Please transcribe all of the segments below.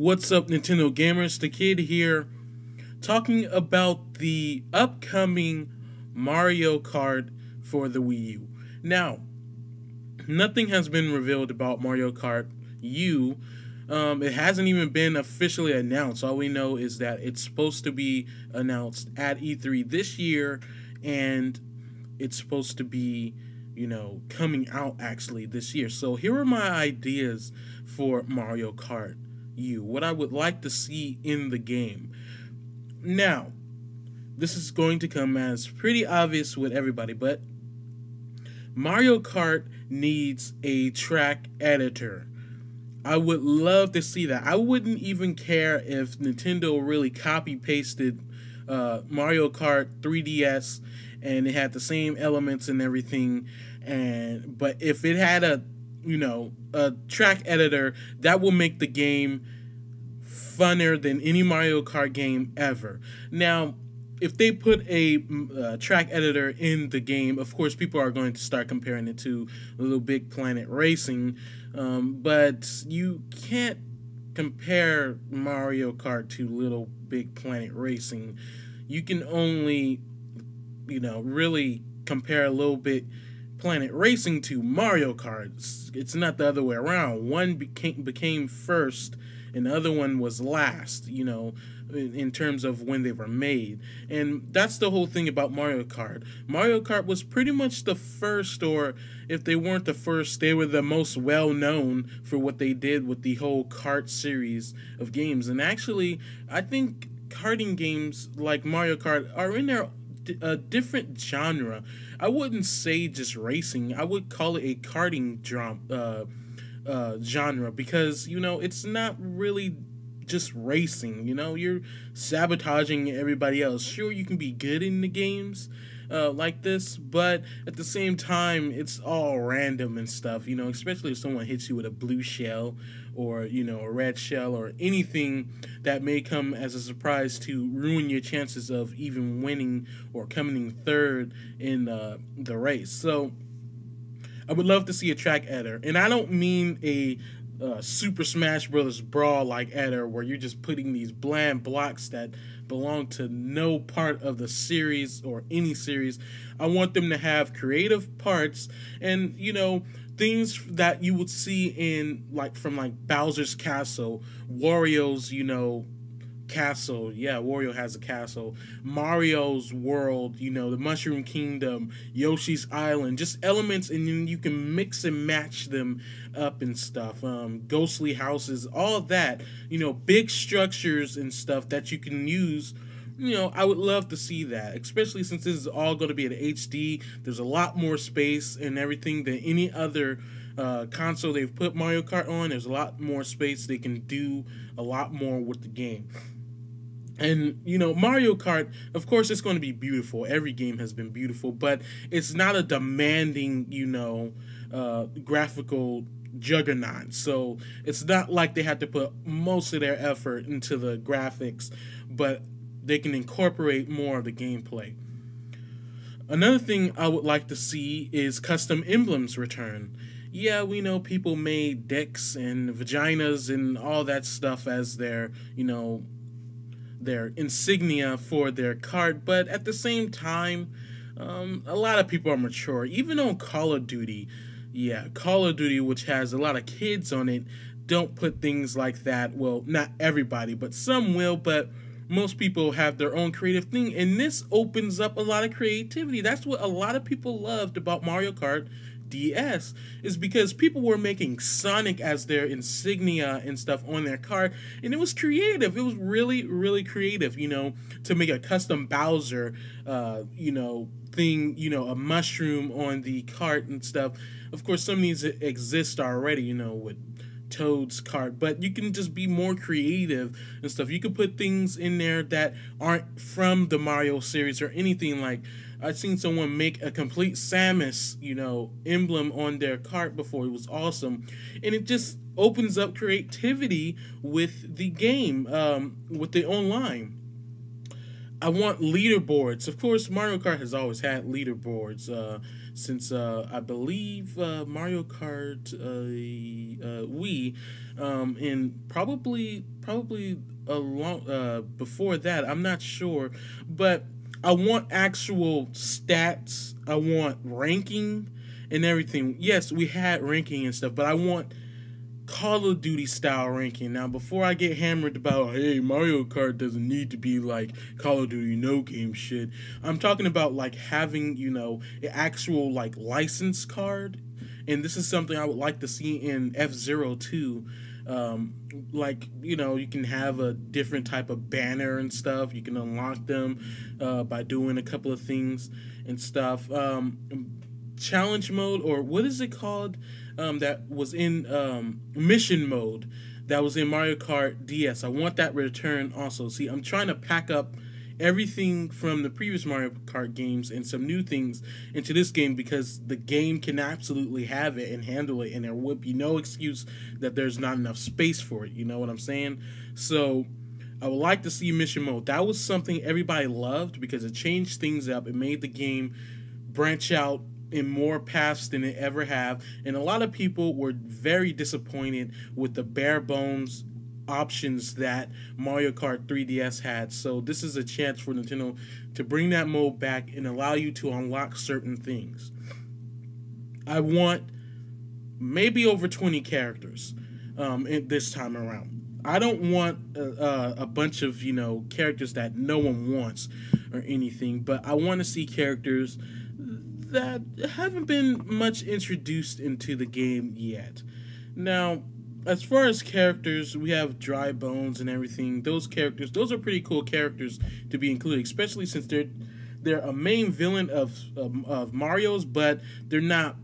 What's up, Nintendo gamers? The Kid here, talking about the upcoming Mario Kart for the Wii U. Now, nothing has been revealed about Mario Kart U. It hasn't even been officially announced. All we know is that it's supposed to be announced at E3 this year, and it's supposed to be, coming out actually this year. So here are my ideas for Mario Kart U, what I would like to see in the game. Now, this is going to come as pretty obvious with everybody, but Mario Kart needs a track editor. I would love to see that. I wouldn't even care if Nintendo really copy pasted Mario Kart 3DS and it had the same elements and everything, but if it had a track editor, that will make the game funner than any Mario Kart game ever. Now, if they put a track editor in the game, of course, people are going to start comparing it to Little Big Planet Racing, but you can't compare Mario Kart to Little Big Planet Racing. You can only, really compare Little Big Planet Racing to Mario Kart. It's not the other way around. One became first, and the other one was last, in terms of when they were made. And that's the whole thing about Mario Kart. Mario Kart was pretty much the first, or if they weren't the first, they were the most well-known for what they did with the whole kart series of games. And actually, I think karting games like Mario Kart are in a different genre. I wouldn't say just racing. I would call it a karting genre, because it's not really just racing. You're sabotaging everybody else. Sure, you can be good in the games like this, but at the same time, it's all random and stuff. Especially if someone hits you with a blue shell or a red shell or anything that may come as a surprise to ruin your chances of even winning or coming third in the race. So I would love to see a track editor, and I don't mean a Super Smash Bros. Brawl like editor where you're just putting these bland blocks that belong to no part of the series or any series. I want them to have creative parts and things that you would see in from Bowser's Castle, Wario's castle. Yeah, Wario has a castle. Mario's world, the Mushroom Kingdom, Yoshi's Island, just elements, and then you can mix and match them up and stuff. Ghostly houses, all that, big structures and stuff that you can use. I would love to see that, especially since this is all going to be at HD. There's a lot more space and everything than any other console they've put Mario Kart on. There's a lot more space. They can do a lot more with the game. And, Mario Kart, of course, it's going to be beautiful. Every game has been beautiful, but it's not a demanding, graphical juggernaut. So it's not like they have to put most of their effort into the graphics, but they can incorporate more of the gameplay. Another thing I would like to see is custom emblems return. Yeah, we know people made dicks and vaginas and all that stuff as their insignia for their cart, but at the same time, a lot of people are mature. Even on Call of Duty, which has a lot of kids on it, don't put things like that. Well, not everybody, but some will, but most people have their own creative thing, and this opens up a lot of creativity. That's what a lot of people loved about Mario Kart DS, is because people were making Sonic as their insignia and stuff on their cart, and it was creative. It was really, really creative, to make a custom Bowser, thing, a mushroom on the cart and stuff. Of course, some of these exist already, with Toad's cart, but you can just be more creative and stuff. You can put things in there that aren't from the Mario series or anything. Like, I've seen someone make a complete Samus, emblem on their cart before. It was awesome. And it just opens up creativity with the game, with the online. I want leaderboards. Of course, Mario Kart has always had leaderboards since I believe Mario Kart Wii, and probably a long before that. I'm not sure, but I want actual stats. I want ranking and everything. Yes, we had ranking and stuff, but I want Call of Duty style ranking. Now, before I get hammered about, hey, Mario Kart doesn't need to be like Call of Duty no game shit, I'm talking about like having, an actual like license card. And this is something I would like to see in F-Zero too. Like, you can have a different type of banner and stuff. You can unlock them by doing a couple of things and stuff. Challenge mode, or what is it called, that was in mission mode, that was in Mario Kart DS. I want that return also. See, I'm trying to pack up everything from the previous Mario Kart games and some new things into this game, because the game can absolutely have it and handle it, and there would be no excuse that there's not enough space for it. You know what I'm saying? So I would like to see mission mode. That was something everybody loved because it changed things up. It made the game branch out in more paths than it ever have, and a lot of people were very disappointed with the bare bones options that Mario Kart 3DS had. So this is a chance for Nintendo to bring that mode back and allow you to unlock certain things. I want maybe over 20 characters this time around. I don't want a bunch of characters that no one wants or anything, but I want to see characters that haven't been much introduced into the game yet. Now, as far as characters, we have Dry Bones and everything. Those are pretty cool characters to be included, especially since they're a main villain of Mario's, but they're not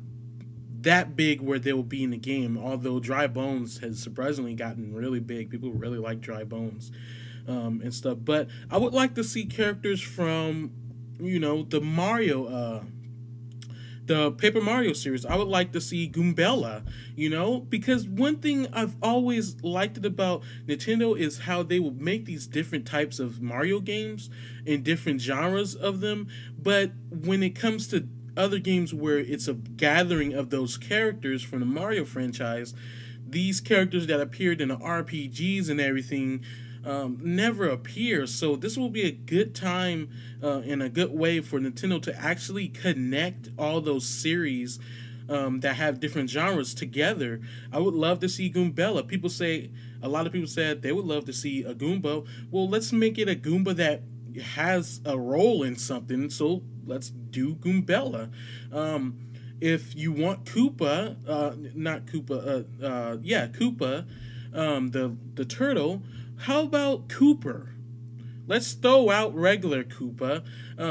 that big where they will be in the game. Although Dry Bones has surprisingly gotten really big, people really like Dry Bones and stuff. But I would like to see characters from the Mario. The Paper Mario series. I would like to see Goombella, because one thing I've always liked about Nintendo is how they will make these different types of Mario games and different genres of them, but when it comes to other games where it's a gathering of those characters from the Mario franchise, these characters that appeared in the RPGs and everything never appear. So this will be a good time and a good way for Nintendo to actually connect all those series that have different genres together. I would love to see Goombella. A lot of people said they would love to see a Goomba. Well, let's make it a Goomba that has a role in something. So let's do Goombella. If you want Koopa, Koopa, the turtle. How about Cooper? Let's throw out regular Koopa,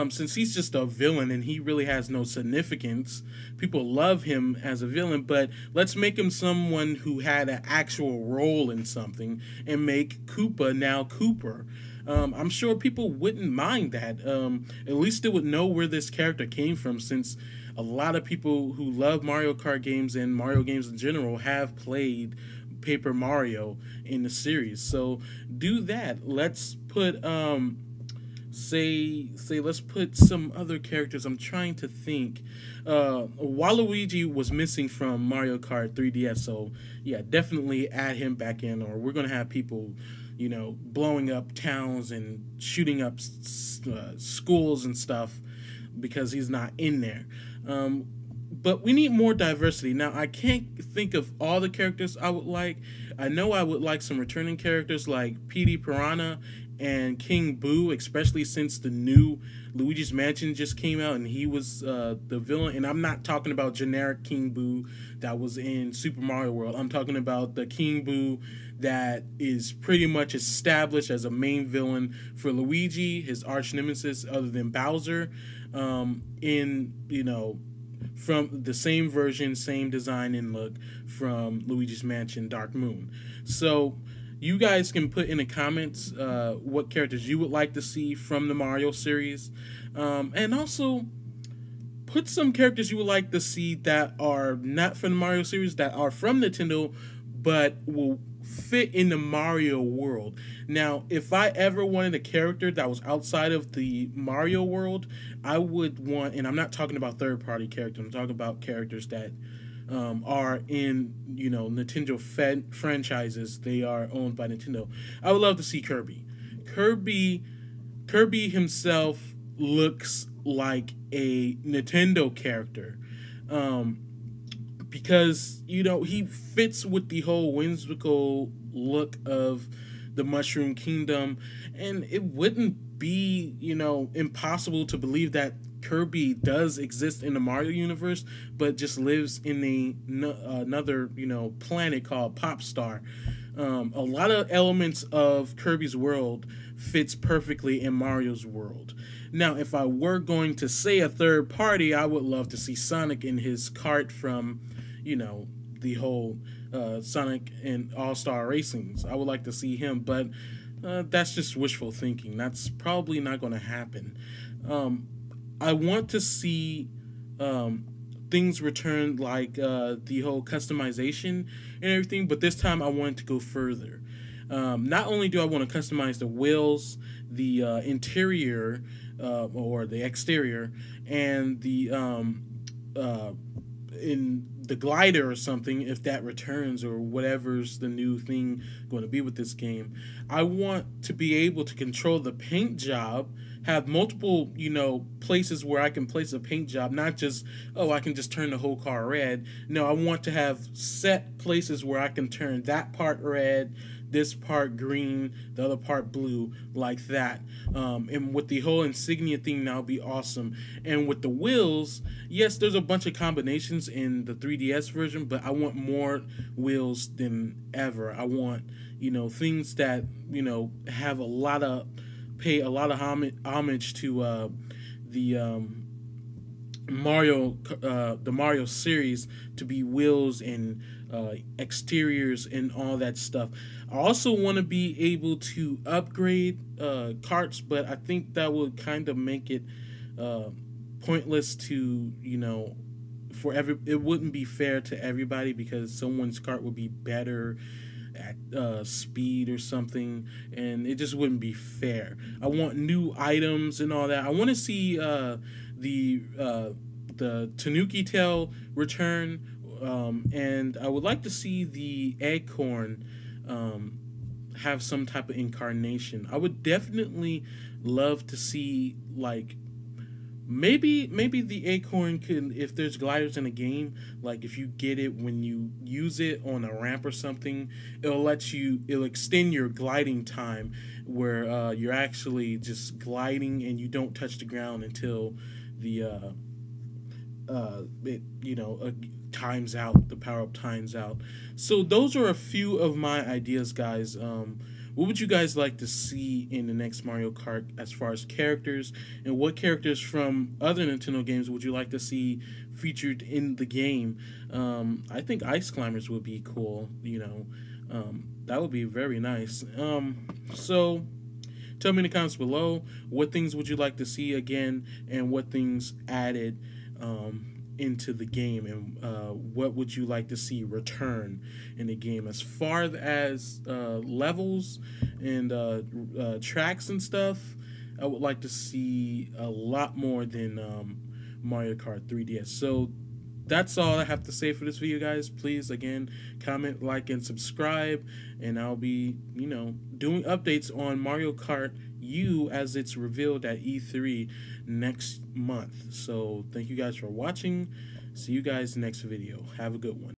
since he's just a villain and he really has no significance. People love him as a villain, but let's make him someone who had an actual role in something and make Koopa now Cooper. I'm sure people wouldn't mind that. At least they would know where this character came from, since a lot of people who love Mario Kart games and Mario games in general have played Paper Mario in the series. So do that. Let's put let's put some other characters. I'm trying to think. Waluigi was missing from Mario Kart 3DS, so yeah, definitely add him back in, or we're gonna have people blowing up towns and shooting up schools and stuff because he's not in there. But we need more diversity. Now, I can't think of all the characters I would like. I know I would like some returning characters like Petey Piranha and King Boo, especially since the new Luigi's Mansion just came out and he was the villain. And I'm not talking about generic King Boo that was in Super Mario World. I'm talking about the King Boo that is pretty much established as a main villain for Luigi, his arch nemesis other than Bowser, from the same version, same design and look from Luigi's Mansion Dark Moon. So you guys can put in the comments what characters you would like to see from the Mario series. And also put some characters you would like to see that are not from the Mario series, that are from Nintendo, but will fit in the Mario world. Now, if I ever wanted a character that was outside of the Mario world, I would want, and I'm not talking about third party characters, I'm talking about characters that are in, Nintendo franchises. They are owned by Nintendo. I would love to see Kirby. Kirby Kirby himself looks like a Nintendo character. Because he fits with the whole whimsical look of the Mushroom Kingdom, and it wouldn't be impossible to believe that Kirby does exist in the Mario universe, but just lives in another planet called Popstar. A lot of elements of Kirby's world fits perfectly in Mario's world. Now, if I were going to say a third party, I would love to see Sonic in his kart from the whole Sonic and All-Star Racings. I would like to see him, but that's just wishful thinking. That's probably not going to happen. I want to see things return, like the whole customization and everything, but this time I wanted to go further. Not only do I want to customize the wheels, the interior or the exterior, and the in the glider or something, if that returns, or whatever's the new thing going to be with this game. I want to be able to control the paint job, have multiple places where I can place a paint job, not just I can just turn the whole car red. No, I want to have set places where I can turn that part red, this part green, the other part blue, like that. And with the whole insignia thing, now be awesome. And with the wheels, yes, there's a bunch of combinations in the 3DS version, but I want more wheels than ever. I want things that have pay a lot of homage to the Mario series, to be wheels and exteriors and all that stuff. I also want to be able to upgrade carts, but I think that would kind of make it pointless to it wouldn't be fair to everybody, because someone's cart would be better at speed or something, and it just wouldn't be fair. I want new items and all that. I want to see the Tanuki tail return, and I would like to see the Acorn have some type of incarnation. I would definitely love to see, like, maybe the Acorn could, if there's gliders in a game, like if you get it when you use it on a ramp or something, it'll extend your gliding time, where you're actually just gliding and you don't touch the ground until the times out, the power up times out. So those are a few of my ideas, guys. What would you guys like to see in the next Mario Kart as far as characters, and what characters from other Nintendo games would you like to see featured in the game? I think Ice Climbers would be cool. That would be very nice. So tell me in the comments below, what things would you like to see again, and what things added into the game, and what would you like to see return in the game as far as levels and tracks and stuff. I would like to see a lot more than Mario Kart 3DS. So that's all I have to say for this video, guys. Please, again, comment, like, and subscribe, and I'll be doing updates on Mario Kart U as it's revealed at E3 next month. So thank you guys for watching. See you guys next video. Have a good one.